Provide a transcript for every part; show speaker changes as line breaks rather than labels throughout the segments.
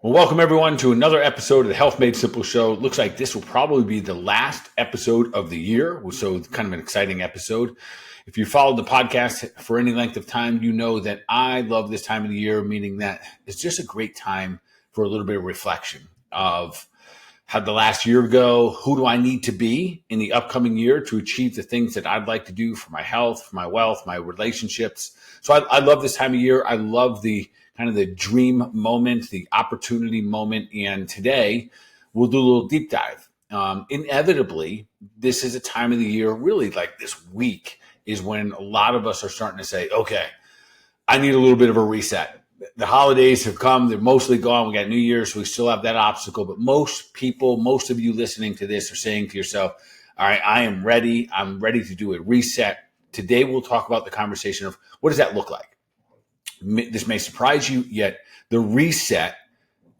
Well, welcome everyone to another episode of the Health Made Simple show. Looks like this will probably be the last episode of the year, so it's kind of an exciting episode. If you followed the podcast for any length of time, you know that I love this time of the year, meaning that it's just a great time for a little bit of reflection of how the last year go, who do I need to be in the upcoming year to achieve the things that I'd like to do for my health, for my wealth, my relationships. So I love this time of year. I love the kind of the dream moment, the opportunity moment. And today we'll do a little deep dive. Inevitably, this is a time of the year, really like this week is when a lot of us are starting to say, okay, I need a little bit of a reset. The holidays have come. They're mostly gone. We got New Year's, so we still have that obstacle. But most people, most of you listening to this are saying to yourself, all right, I am ready. I'm ready to do a reset. Today, we'll talk about the conversation of what does that look like? This may surprise you, yet the reset,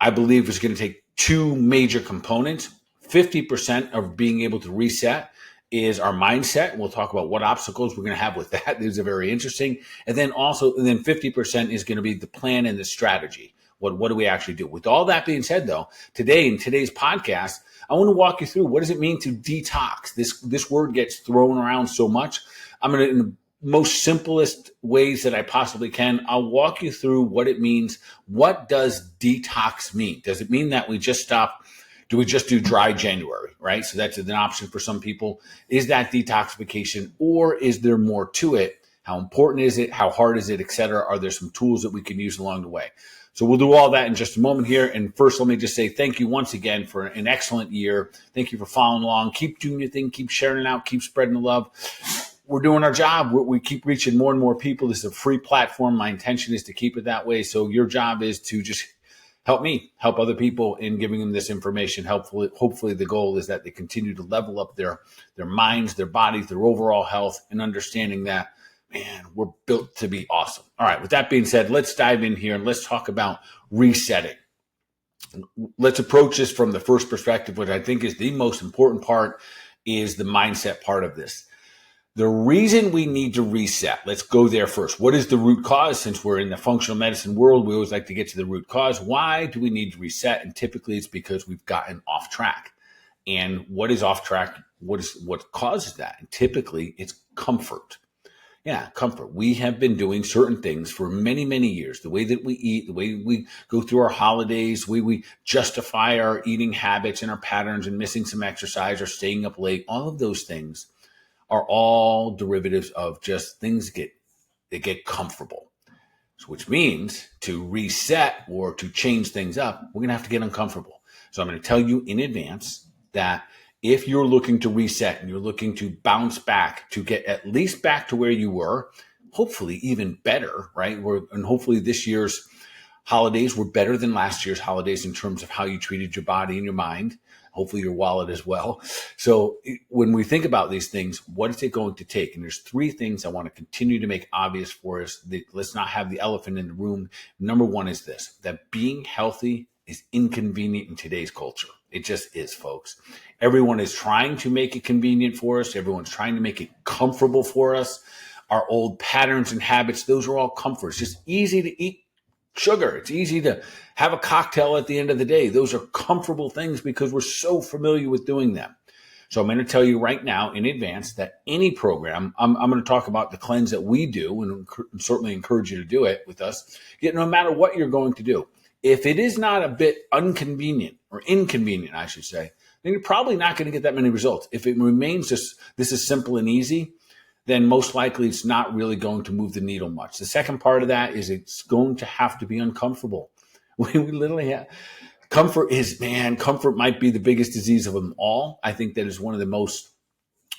I believe, is going to take two major components. 50% of being able to reset is our mindset. We'll talk about what obstacles we're going to have with that. These are very interesting. And then 50% is going to be the plan and the strategy. What do we actually do? With all that being said, though, today in today's podcast, I want to walk you through what does it mean to detox. This word gets thrown around so much. I'm going to, in the most simplest ways that I possibly can, I'll walk you through what it means. What does detox mean? Does it mean that we just stop? Do we just do dry January, right? So that's an option for some people. Is that detoxification, or is there more to it? How important is it? How hard is it, et cetera? Are there some tools that we can use along the way? So we'll do all that in just a moment here. And first, let me just say thank you once again for an excellent year. Thank you for following along. Keep doing your thing. Keep sharing it out. Keep spreading the love. We're doing our job. We keep reaching more and more people. This is a free platform. My intention is to keep it that way. So your job is to just help me, help other people in giving them this information. Hopefully the goal is that they continue to level up their minds, their bodies, their overall health, and understanding that, man, we're built to be awesome. All right, with that being said, let's dive in here and let's talk about resetting. Let's approach this from the first perspective, which I think is the most important part, is the mindset part of this. The reason we need to reset, let's go there first. What is the root cause? Since we're in the functional medicine world, we always like to get to the root cause. Why do we need to reset? And typically it's because we've gotten off track. And what is off track? What causes that? And typically it's comfort. Yeah, comfort. We have been doing certain things for many, many years. The way that we eat, the way we go through our holidays, the way we justify our eating habits and our patterns and missing some exercise or staying up late, all of those things are all derivatives of just things that get comfortable. So which means to reset or to change things up, we're going to have to get uncomfortable. So I'm going to tell you in advance that if you're looking to reset and you're looking to bounce back, to get at least back to where you were, hopefully even better, right? And hopefully this year's holidays were better than last year's holidays in terms of how you treated your body and your mind, hopefully your wallet as well. So when we think about these things, what is it going to take? And there's three things I want to continue to make obvious for us. Let's not have the elephant in the room. Number one is this, that being healthy is inconvenient in today's culture. It just is, folks. Everyone is trying to make it convenient for us. Everyone's trying to make it comfortable for us. Our old patterns and habits, those are all comforts. It's just easy to eat sugar. It's easy to have a cocktail at the end of the day. Those are comfortable things because we're so familiar with doing them. So I'm going to tell you right now in advance that any program, I'm going to talk about the cleanse that we do and certainly encourage you to do it with us. Yet no matter what you're going to do, if it is not a bit inconvenient, I should say, then you're probably not going to get that many results. If it remains just, this is simple and easy, then most likely it's not really going to move the needle much. The second part of that is it's going to have to be uncomfortable. We literally have, comfort might be the biggest disease of them all. I think that is one of the most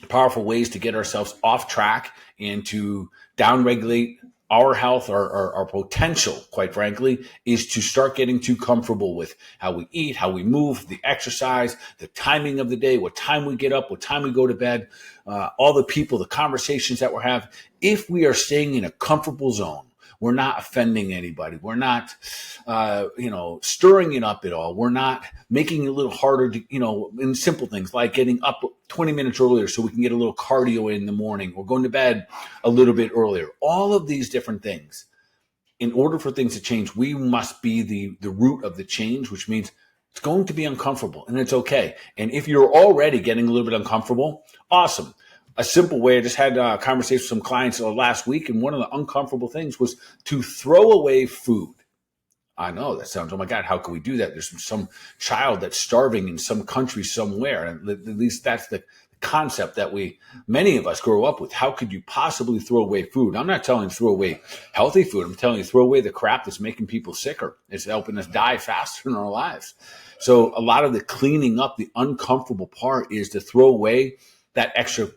powerful ways to get ourselves off track and to downregulate our health, our potential, quite frankly, is to start getting too comfortable with how we eat, how we move, the exercise, the timing of the day, what time we get up, what time we go to bed, all the people, the conversations that we're having. If we are staying in a comfortable zone, we're not offending anybody. We're not, stirring it up at all. We're not making it a little harder to, in simple things like getting up 20 minutes earlier so we can get a little cardio in the morning or going to bed a little bit earlier. All of these different things in order for things to change, we must be the root of the change, which means it's going to be uncomfortable, and it's okay. And if you're already getting a little bit uncomfortable, awesome. A simple way, I just had a conversation with some clients last week, and one of the uncomfortable things was to throw away food. I know that sounds, oh my God, how can we do that? There's some child that's starving in some country somewhere. And at least that's the concept that many of us grow up with. How could you possibly throw away food? I'm not telling you to throw away healthy food. I'm telling you to throw away the crap that's making people sicker. It's helping us die faster in our lives. So a lot of the cleaning up, the uncomfortable part is to throw away that extra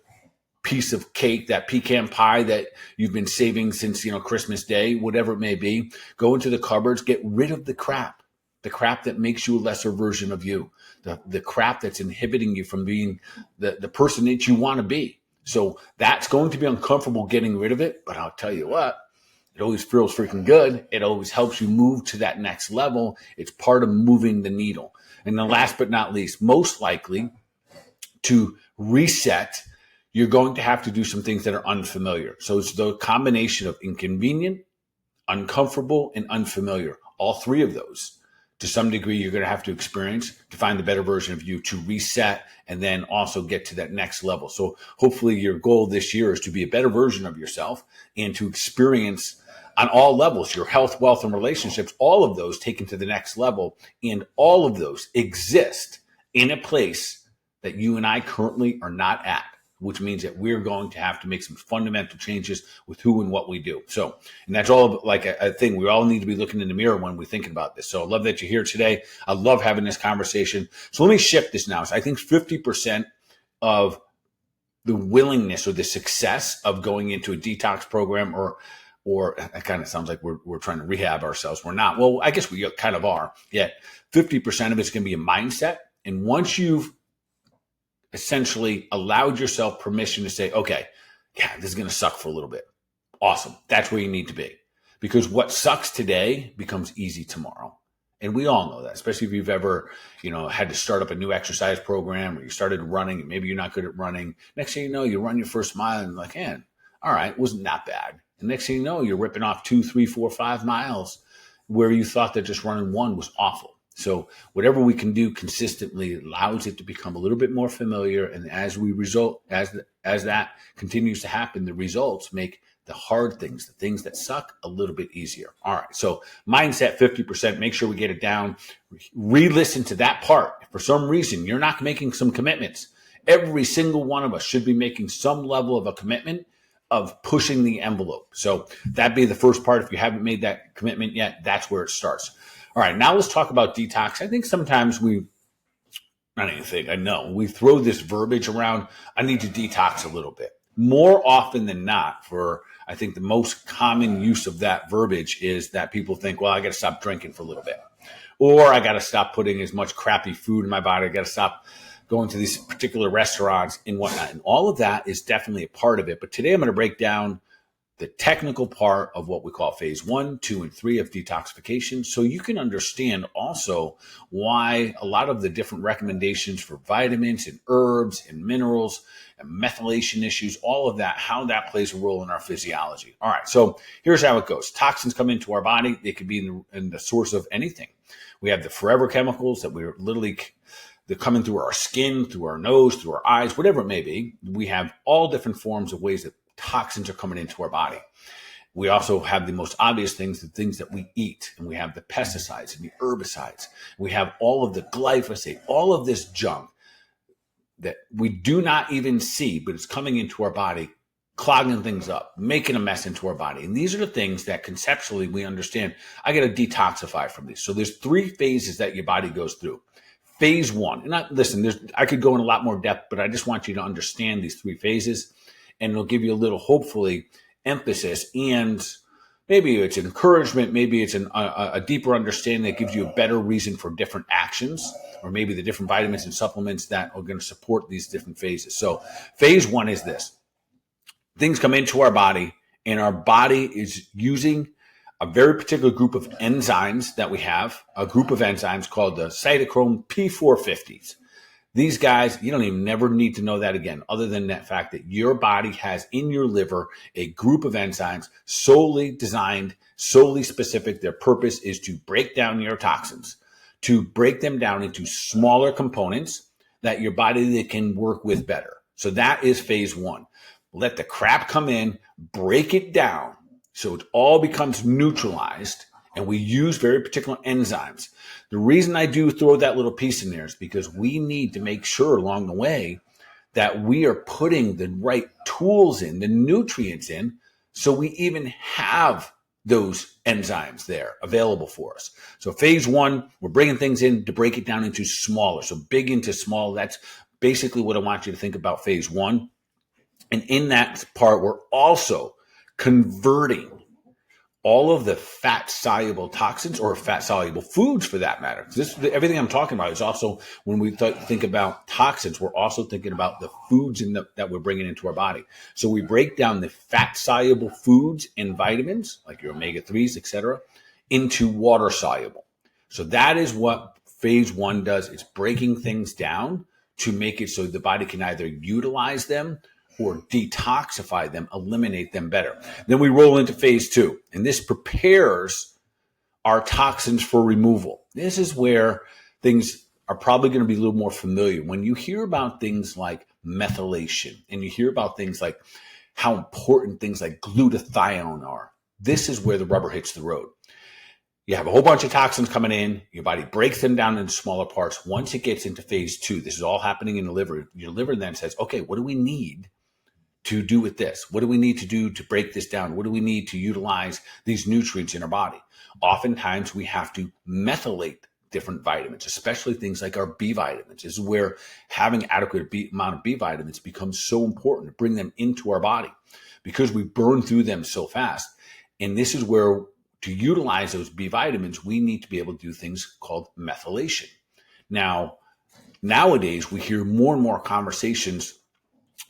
piece of cake, that pecan pie that you've been saving since, Christmas Day, whatever it may be. Go into the cupboards, get rid of the crap that makes you a lesser version of you, the crap that's inhibiting you from being the person that you want to be. So that's going to be uncomfortable getting rid of it. But I'll tell you what, it always feels freaking good. It always helps you move to that next level. It's part of moving the needle. And then last but not least, most likely to reset, you're going to have to do some things that are unfamiliar. So it's the combination of inconvenient, uncomfortable, and unfamiliar. All three of those, to some degree, you're going to have to experience to find the better version of you, to reset, and then also get to that next level. So hopefully your goal this year is to be a better version of yourself and to experience on all levels, your health, wealth, and relationships, all of those taken to the next level. And all of those exist in a place that you and I currently are not at, which means that we're going to have to make some fundamental changes with who and what we do. So, and that's all like a thing. We all need to be looking in the mirror when we're thinking about this. So I love that you're here today. I love having this conversation. So let me shift this now. So I think 50% of the willingness or the success of going into a detox program, or it kind of sounds like we're trying to rehab ourselves. We're not. Well, I guess we kind of are. Yet 50% of it's going to be a mindset. And once you've essentially allowed yourself permission to say, okay, yeah, this is going to suck for a little bit. Awesome. That's where you need to be. Because what sucks today becomes easy tomorrow. And we all know that, especially if you've ever, had to start up a new exercise program, or you started running and maybe you're not good at running. Next thing you know, you run your first mile and you're like, man, all right, wasn't that bad. The next thing you know, you're ripping off 2, 3, 4, 5 miles where you thought that just running one was awful. So whatever we can do consistently allows it to become a little bit more familiar. And as that continues to happen, the results make the hard things, the things that suck, a little bit easier. All right. So mindset 50%, make sure we get it down. Re-listen to that part. If for some reason you're not making some commitments, every single one of us should be making some level of a commitment of pushing the envelope. So that'd be the first part. If you haven't made that commitment yet, that's where it starts. All right, now let's talk about detox. I think sometimes we throw this verbiage around, I need to detox a little bit. More often than not, I think the most common use of that verbiage is that people think, well, I got to stop drinking for a little bit. Or I got to stop putting as much crappy food in my body. I got to stop going to these particular restaurants and whatnot. And all of that is definitely a part of it. But today I'm going to break down the technical part of what we call phase 1, 2, and 3 of detoxification. So you can understand also why a lot of the different recommendations for vitamins and herbs and minerals and methylation issues, all of that, how that plays a role in our physiology. All right, so here's how it goes. Toxins come into our body. They could be in the source of anything. We have the forever chemicals that they're coming through our skin, through our nose, through our eyes, whatever it may be. We have all different forms of ways that toxins are coming into our body. We also have the most obvious things, the things that we eat, and we have the pesticides and the herbicides. We have all of the glyphosate, all of this junk that we do not even see, but it's coming into our body, clogging things up, making a mess into our body. And these are the things that conceptually we understand. I got to detoxify from these. So there's 3 phases that your body goes through. Phase 1, and I could go in a lot more depth, but I just want you to understand these 3 phases. And it'll give you a little, hopefully, emphasis, and maybe it's encouragement, maybe it's a deeper understanding that gives you a better reason for different actions, or maybe the different vitamins and supplements that are going to support these different phases. So phase 1 is this. Things come into our body, and our body is using a very particular group of enzymes that we have, a group of enzymes called the cytochrome P450s. These guys, you don't even never need to know that again, other than that fact that your body has in your liver a group of enzymes solely designed, solely specific. Their purpose is to break down your toxins, to break them down into smaller components that your body can work with better. So that is phase one. Let the crap come in, break it down so it all becomes neutralized, and we use very particular enzymes. The reason I do throw that little piece in there is because we need to make sure along the way that we are putting the right tools in, the nutrients in, so we even have those enzymes there available for us. So phase one, we're bringing things in to break it down into smaller. So big into small, that's basically what I want you to think about phase one. And in that part, we're also converting all of the fat-soluble toxins, or fat-soluble foods for that matter. Everything I'm talking about is also, when we think about toxins, we're also thinking about the foods that we're bringing into our body. So we break down the fat-soluble foods and vitamins, like your omega-3s, etc., into water-soluble. So that is what phase one does. It's breaking things down to make it so the body can either utilize them or detoxify them, eliminate them better. Then we roll into phase two, and this prepares our toxins for removal. This is where things are probably going to be a little more familiar. When you hear about things like methylation, and you hear about things like how important things like glutathione are, this is where the rubber hits the road. You have a whole bunch of toxins coming in, your body breaks them down into smaller parts. Once it gets into phase two, this is all happening in the liver. Your liver then says, okay, what do we need to do with this? What do we need to do to break this down? What do we need to utilize these nutrients in our body? Oftentimes we have to methylate different vitamins, especially things like our B vitamins. This is where having adequate amount of B vitamins becomes so important to bring them into our body, because we burn through them so fast. And this is where, to utilize those B vitamins, we need to be able to do things called methylation. Now, nowadays we hear more and more conversations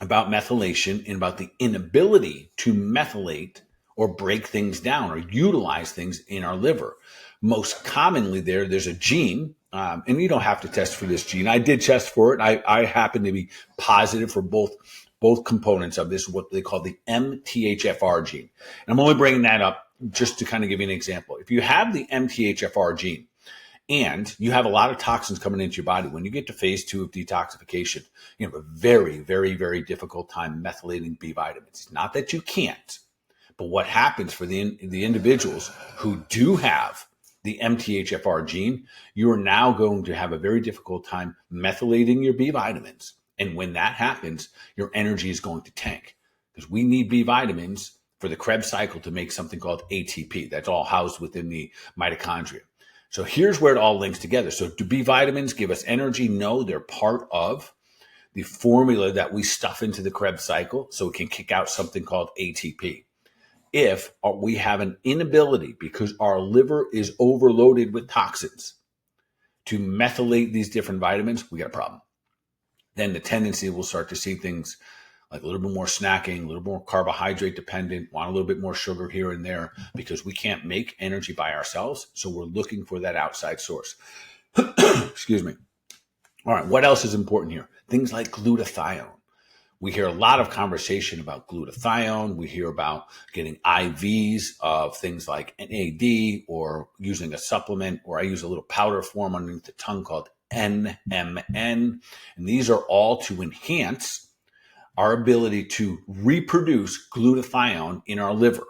about methylation and about the inability to methylate or break things down or utilize things in our liver. Most commonly there's a gene, and you don't have to test for this gene. I did test for it. I happen to be positive for both components of this, what they call the MTHFR gene. And I'm only bringing that up just to kind of give you an example. If you have the MTHFR gene, and you have a lot of toxins coming into your body, when you get to phase two of detoxification, you have a very, very, very difficult time methylating B vitamins. It's not that you can't, but what happens for the individuals who do have the MTHFR gene, you are now going to have a very difficult time methylating your B vitamins. And when that happens, your energy is going to tank, because we need B vitamins for the Krebs cycle to make something called ATP. That's all housed within the mitochondria. So here's where it all links together. So do B vitamins give us energy? No, they're part of the formula that we stuff into the Krebs cycle so it can kick out something called ATP. If we have an inability, because our liver is overloaded with toxins, to methylate these different vitamins, we got a problem. Then the tendency will start to see things like a little bit more snacking, a little more carbohydrate dependent, want a little bit more sugar here and there, because we can't make energy by ourselves. So we're looking for that outside source. Excuse me. All right, what else is important here? Things like glutathione. We hear a lot of conversation about glutathione. We hear about getting IVs of things like NAD, or using a supplement, or I use a little powder form underneath the tongue called NMN. And these are all to enhance our ability to reproduce glutathione in our liver.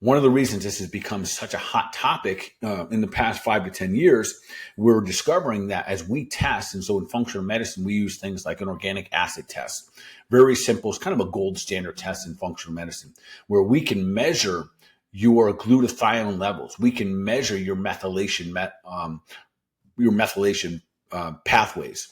One of the reasons this has become such a hot topic in the past 5 to 10 years, we're discovering that as we test, and so in functional medicine, we use things like an organic acid test. Very simple. It's kind of a gold standard test in functional medicine, where we can measure your glutathione levels. We can measure your methylation pathways.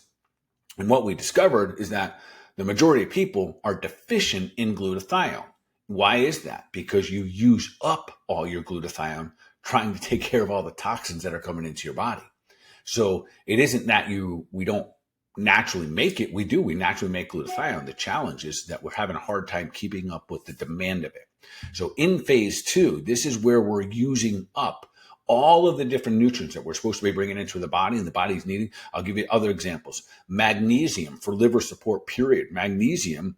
And what we discovered is that the majority of people are deficient in glutathione. Why is that? Because you use up all your glutathione trying to take care of all the toxins that are coming into your body. So it isn't that we don't naturally make it. We do. We naturally make glutathione. The challenge is that we're having a hard time keeping up with the demand of it. So in phase two, this is where we're using up all of the different nutrients that we're supposed to be bringing into the body and the body's needing. I'll give you other examples. Magnesium for liver support, period. Magnesium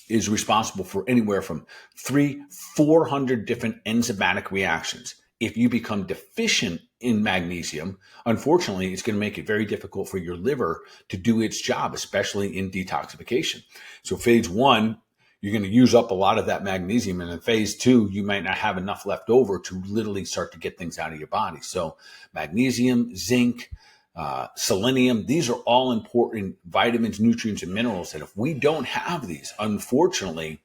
is responsible for anywhere from 400 different enzymatic reactions. If you become deficient in magnesium, unfortunately, it's going to make it very difficult for your liver to do its job, especially in detoxification. So phase one, you're going to use up a lot of that magnesium. And in phase two, you might not have enough left over to literally start to get things out of your body. So magnesium, zinc, selenium, these are all important vitamins, nutrients, and minerals that if we don't have these, unfortunately,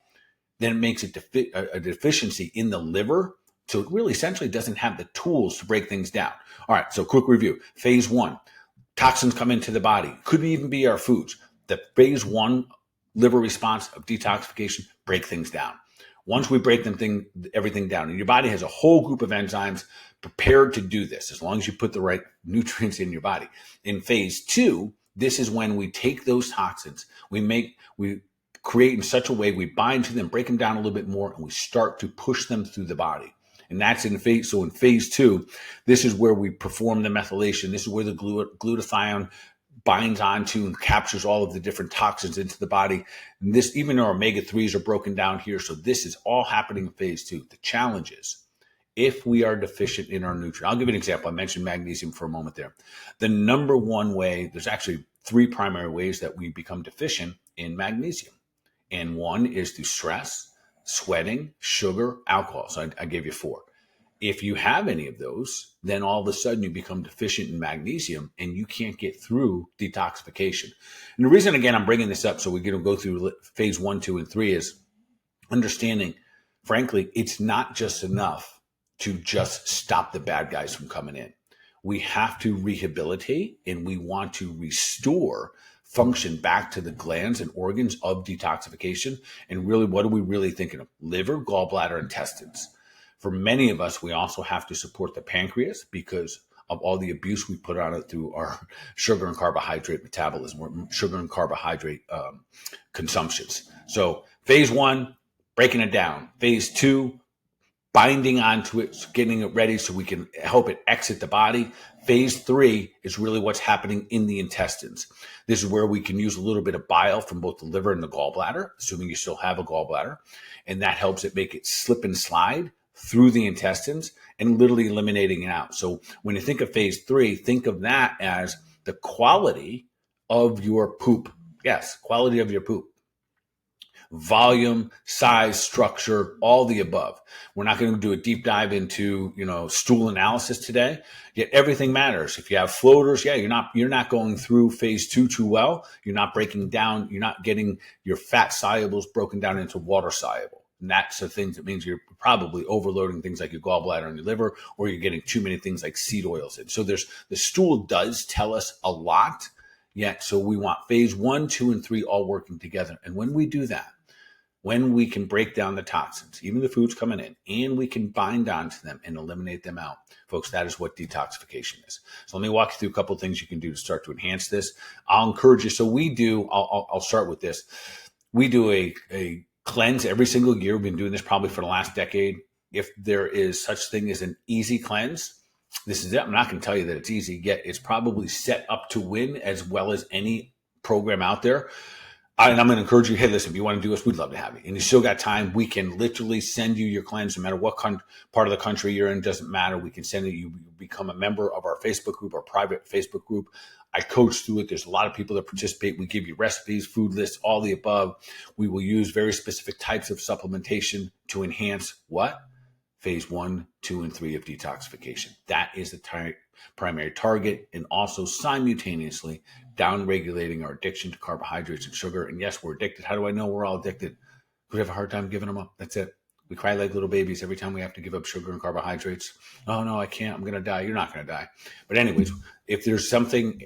then it makes it a deficiency in the liver. So it really essentially doesn't have the tools to break things down. All right, so quick review. Phase one, toxins come into the body. Could even be our foods. The phase one liver response of detoxification, break things down. Once we break everything down, and your body has a whole group of enzymes prepared to do this, as long as you put the right nutrients in your body. In phase two, this is when we take those toxins, we create in such a way, we bind to them, break them down a little bit more, and we start to push them through the body. And that's in phase. So in phase two, this is where we perform the methylation. This is where the glutathione binds onto and captures all of the different toxins into the body. And this, even our omega-3s are broken down here. So this is all happening in phase two. The challenge is, if we are deficient in our nutrient, I'll give you an example. I mentioned magnesium for a moment there. The number one way, there's actually 3 primary ways that we become deficient in magnesium. And one is through stress, sweating, sugar, alcohol. So I gave you 4. If you have any of those, then all of a sudden you become deficient in magnesium and you can't get through detoxification. And the reason, again, I'm bringing this up so we're going to go through phase 1, 2, and 3 is understanding, frankly, it's not just enough to just stop the bad guys from coming in. We have to rehabilitate and we want to restore function back to the glands and organs of detoxification. And really, what are we really thinking of? Liver, gallbladder, intestines. For many of us, we also have to support the pancreas because of all the abuse we put on it through our sugar and carbohydrate metabolism, or sugar and carbohydrate consumptions. So phase 1, breaking it down. Phase 2, binding onto it, getting it ready so we can help it exit the body. Phase 3 is really what's happening in the intestines. This is where we can use a little bit of bile from both the liver and the gallbladder, assuming you still have a gallbladder. And that helps it make it slip and slide through the intestines and literally eliminating it out. So when you think of phase 3, think of that as the quality of your poop. Yes, quality of your poop. Volume, size, structure, all the above. We're not going to do a deep dive into, stool analysis today. Yet everything matters. If you have floaters, you're not going through phase 2 too well. You're not breaking down. You're not getting your fat solubles broken down into water soluble. And that's the thing that means you're probably overloading things like your gallbladder and your liver, or you're getting too many things like seed oils in. So the stool does tell us a lot. Yet, so we want phase 1, 2, and 3 all working together. And when we do that, when we can break down the toxins, even the foods coming in, and we can bind onto them and eliminate them out, folks, that is what detoxification is. So let me walk you through a couple of things you can do to start to enhance this. I'll encourage you. So I'll start with this. We do a cleanse every single year. We've been doing this probably for the last decade. If there is such thing as an easy cleanse, this is it. I'm not going to tell you that it's easy, yet it's probably set up to win as well as any program out there. And I'm going to encourage you, hey, listen, if you want to do this, we'd love to have you. And you still got time. We can literally send you your cleanse no matter what part of the country you're in. Doesn't matter. We can send it. You become a member of our Facebook group, our private Facebook group. I coach through it. There's a lot of people that participate. We give you recipes, food lists, all the above. We will use very specific types of supplementation to enhance what? Phase 1, 2, and 3 of detoxification. That is the primary target, and also simultaneously down-regulating our addiction to carbohydrates and sugar. And yes, we're addicted. How do I know we're all addicted? We have a hard time giving them up. That's it. We cry like little babies every time we have to give up sugar and carbohydrates. Oh, no, I can't. I'm going to die. You're not going to die. But anyways, if there's something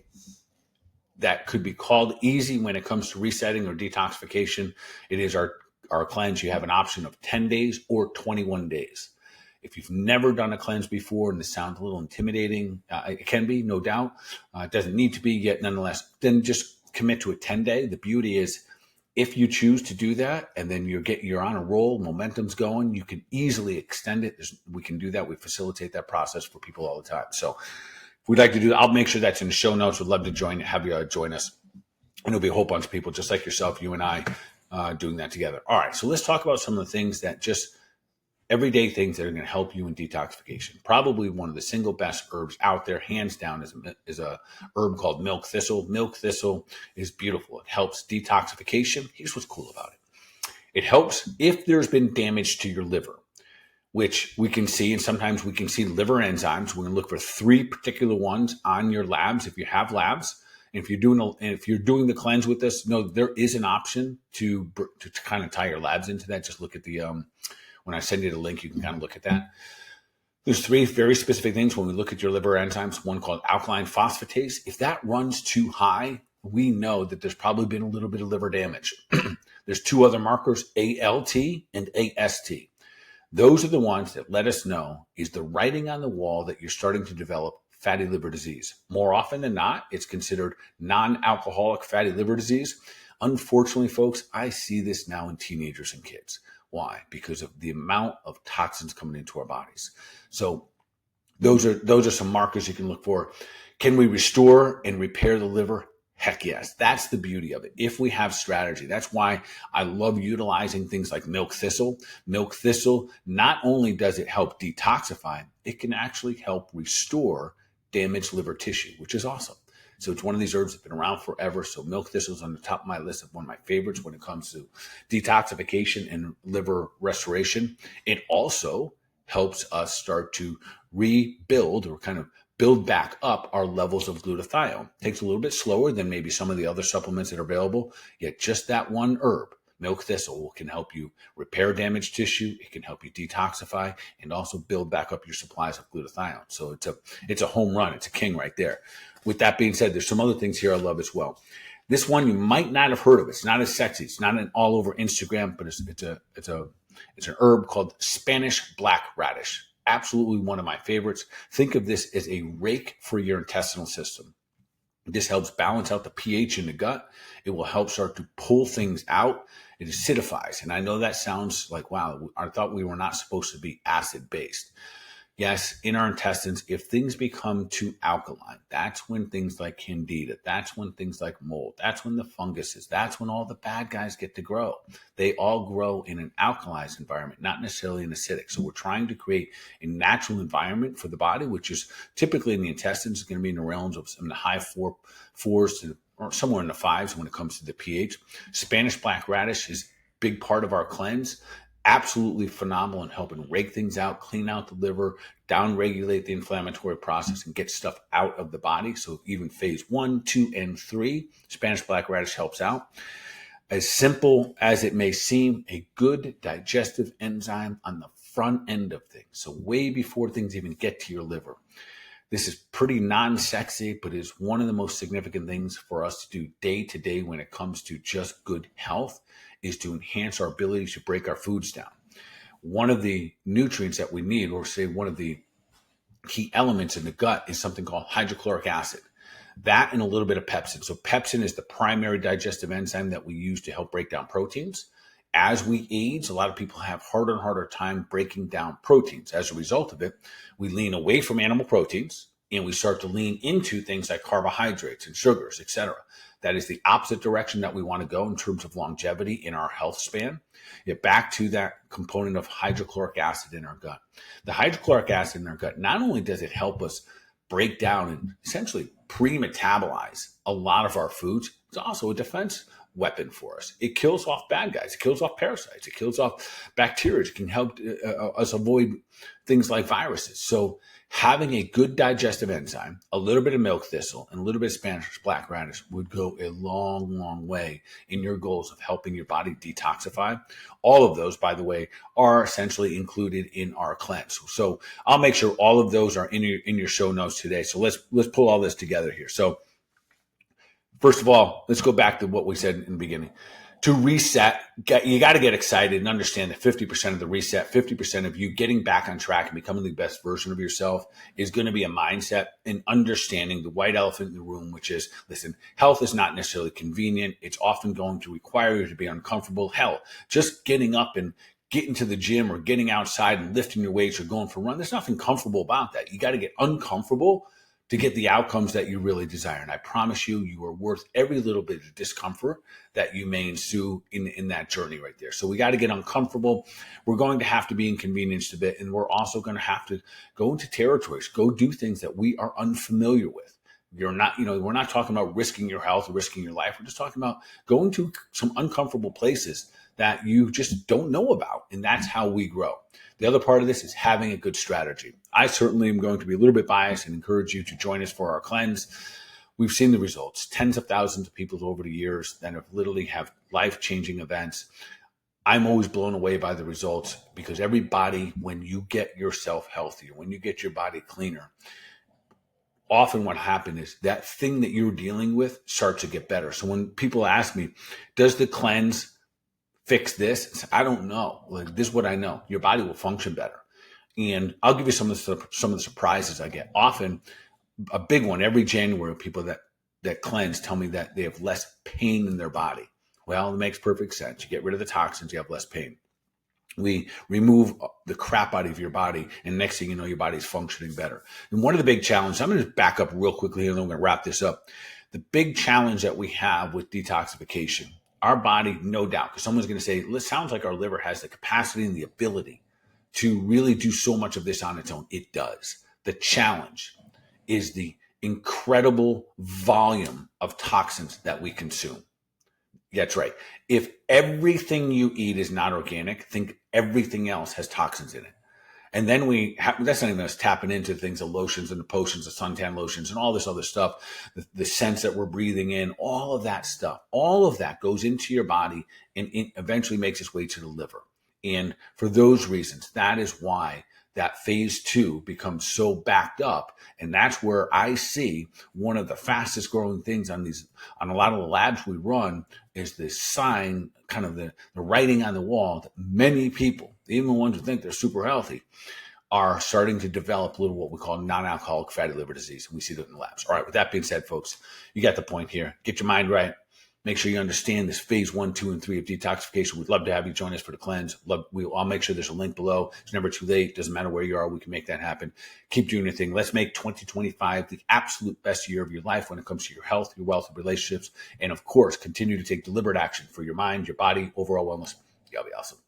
that could be called easy when it comes to resetting or detoxification, it is our cleanse. You have an option of 10 days or 21 days. If you've never done a cleanse before and this sounds a little intimidating, it can be, no doubt. It doesn't need to be, yet nonetheless, then just commit to a 10-day. The beauty is if you choose to do that and then you're on a roll, momentum's going, you can easily extend it. We can do that. We facilitate that process for people all the time. So if we'd like to do that, I'll make sure that's in the show notes. We'd love to have you join us. And there'll be a whole bunch of people just like yourself, you and I, doing that together. All right, so let's talk about some of the things that just everyday things that are going to help you in detoxification. Probably one of the single best herbs out there, hands down, is a herb called milk thistle. Milk thistle is beautiful. It helps detoxification. Here's what's cool about it. It helps if there's been damage to your liver, which we can see, and sometimes we can see liver enzymes. We're going to look for 3 particular ones on your labs if you have labs. And if you're doing the cleanse with this, no, there is an option to kind of tie your labs into that. Just look at the when I send you the link, you can kind of look at that. There's 3 very specific things when we look at your liver enzymes. One called alkaline phosphatase. If that runs too high, we know that there's probably been a little bit of liver damage. There's 2 other markers, ALT and AST. Those are the ones that let us know is the writing on the wall that you're starting to develop fatty liver disease. More often than not, it's considered non-alcoholic fatty liver disease. Unfortunately, folks, I see this now in teenagers and kids. Why? Because of the amount of toxins coming into our bodies. So those are some markers you can look for. Can we restore and repair the liver? Heck yes. That's the beauty of it. If we have strategy, that's why I love utilizing things like milk thistle. Milk thistle, not only does it help detoxify, it can actually help restore damaged liver tissue, which is awesome. So it's one of these herbs that's been around forever. So milk thistle is on the top of my list of one of my favorites when it comes to detoxification and liver restoration. It also helps us start to rebuild or kind of build back up our levels of glutathione. It takes a little bit slower than maybe some of the other supplements that are available, yet just that one herb, milk thistle, can help you repair damaged tissue. It can help you detoxify and also build back up your supplies of glutathione. So it's a home run. It's a king right there. With that being said, there's some other things here I love as well. This one you might not have heard of. It's not as sexy. It's not all over Instagram, but it's an herb called Spanish black radish. Absolutely one of my favorites. Think of this as a rake for your intestinal system. This helps balance out the pH in the gut. It will help start to pull things out. It acidifies. And I know that sounds like, wow, I thought we were not supposed to be acid-based. Yes, in our intestines, if things become too alkaline, that's when things like candida, that's when things like mold, that's when the funguses, that's when all the bad guys get to grow. They all grow in an alkalized environment, not necessarily an acidic. So we're trying to create a natural environment for the body, which is typically in the intestines, is going to be in the realms of some of the high fours to or somewhere in the 5s when it comes to the pH. Spanish black radish is a big part of our cleanse. Absolutely phenomenal in helping rake things out, clean out the liver, down-regulate the inflammatory process, and get stuff out of the body. So even phase 1, 2, and 3, Spanish black radish helps out. As simple as it may seem, a good digestive enzyme on the front end of things. So way before things even get to your liver. This is pretty non-sexy, but is one of the most significant things for us to do day to day when it comes to just good health, is to enhance our ability to break our foods down. One of the nutrients that we need, or say one of the key elements in the gut, is something called hydrochloric acid. That and a little bit of pepsin. So pepsin is the primary digestive enzyme that we use to help break down proteins. As we age, a lot of people have harder and harder time breaking down proteins. As a result of it, we lean away from animal proteins and we start to lean into things like carbohydrates and sugars, etc. That is the opposite direction that we want to go in terms of longevity in our health span. Get back to that component of hydrochloric acid in our gut. The hydrochloric acid in our gut, not only does it help us break down and essentially pre-metabolize a lot of our foods, it's also a defense weapon for us. It kills off bad guys. It kills off parasites. It kills off bacteria. It can help us avoid things like viruses. So having a good digestive enzyme, a little bit of milk thistle, and a little bit of Spanish black radish would go a long, long way in your goals of helping your body detoxify. All of those, by the way, are essentially included in our cleanse. So I'll make sure all of those are in your show notes today. So let's pull all this together here. So first of all, let's go back to what we said in the beginning. To reset, you got to get excited and understand that 50% of the reset, 50% of you getting back on track and becoming the best version of yourself is going to be a mindset and understanding the white elephant in the room, which is, listen, health is not necessarily convenient. It's often going to require you to be uncomfortable. Hell, just getting up and getting to the gym or getting outside and lifting your weights or going for a run, there's nothing comfortable about that. You got to get uncomfortable to get the outcomes that you really desire. And I promise you, you are worth every little bit of discomfort that you may ensue in that journey right there. So we got to get uncomfortable. We're going to have to be inconvenienced a bit. And we're also going to have to go into territories, go do things that we are unfamiliar with. You're not, we're not talking about risking your health or risking your life. We're just talking about going to some uncomfortable places that you just don't know about. And that's how we grow. The other part of this is having a good strategy. I certainly am going to be a little bit biased and encourage you to join us for our cleanse. We've seen the results, tens of thousands of people over the years that have literally have life-changing events. I'm always blown away by the results because everybody, when you get yourself healthier, when you get your body cleaner, often what happens is that thing that you're dealing with starts to get better. So when people ask me, does the cleanse fix this? I don't know. Like, this is what I know. Your body will function better. And I'll give you some of the surprises I get. Often, a big one every January, people that cleanse tell me that they have less pain in their body. Well, it makes perfect sense. You get rid of the toxins, you have less pain. We remove the crap out of your body, and next thing you know, your body's functioning better. And one of the big challenges, I'm going to just back up real quickly, and then I'm going to wrap this up. The big challenge that we have with detoxification, our body, no doubt, because someone's going to say, it sounds like our liver has the capacity and the ability to really do so much of this on its own. It does. The challenge is the incredible volume of toxins that we consume. That's right. If everything you eat is not organic, think everything else has toxins in it. And then that's not even us tapping into things, the lotions and the potions, the suntan lotions and all this other stuff, the scents that we're breathing in, all of that stuff, all of that goes into your body and it eventually makes its way to the liver. And for those reasons, that is why that phase 2 becomes so backed up. And that's where I see one of the fastest growing things on a lot of the labs we run is this sign, kind of the writing on the wall that many people, even the ones who think they're super healthy, are starting to develop a little what we call non-alcoholic fatty liver disease. And we see that in the labs. All right, with that being said, folks, you got the point here. Get your mind right. Make sure you understand this phase 1, 2, and 3 of detoxification. We'd love to have you join us for the cleanse. I'll make sure there's a link below. It's never too late. Doesn't matter where you are. We can make that happen. Keep doing your thing. Let's make 2025 the absolute best year of your life when it comes to your health, your wealth, and relationships. And of course, continue to take deliberate action for your mind, your body, overall wellness. Y'all be awesome.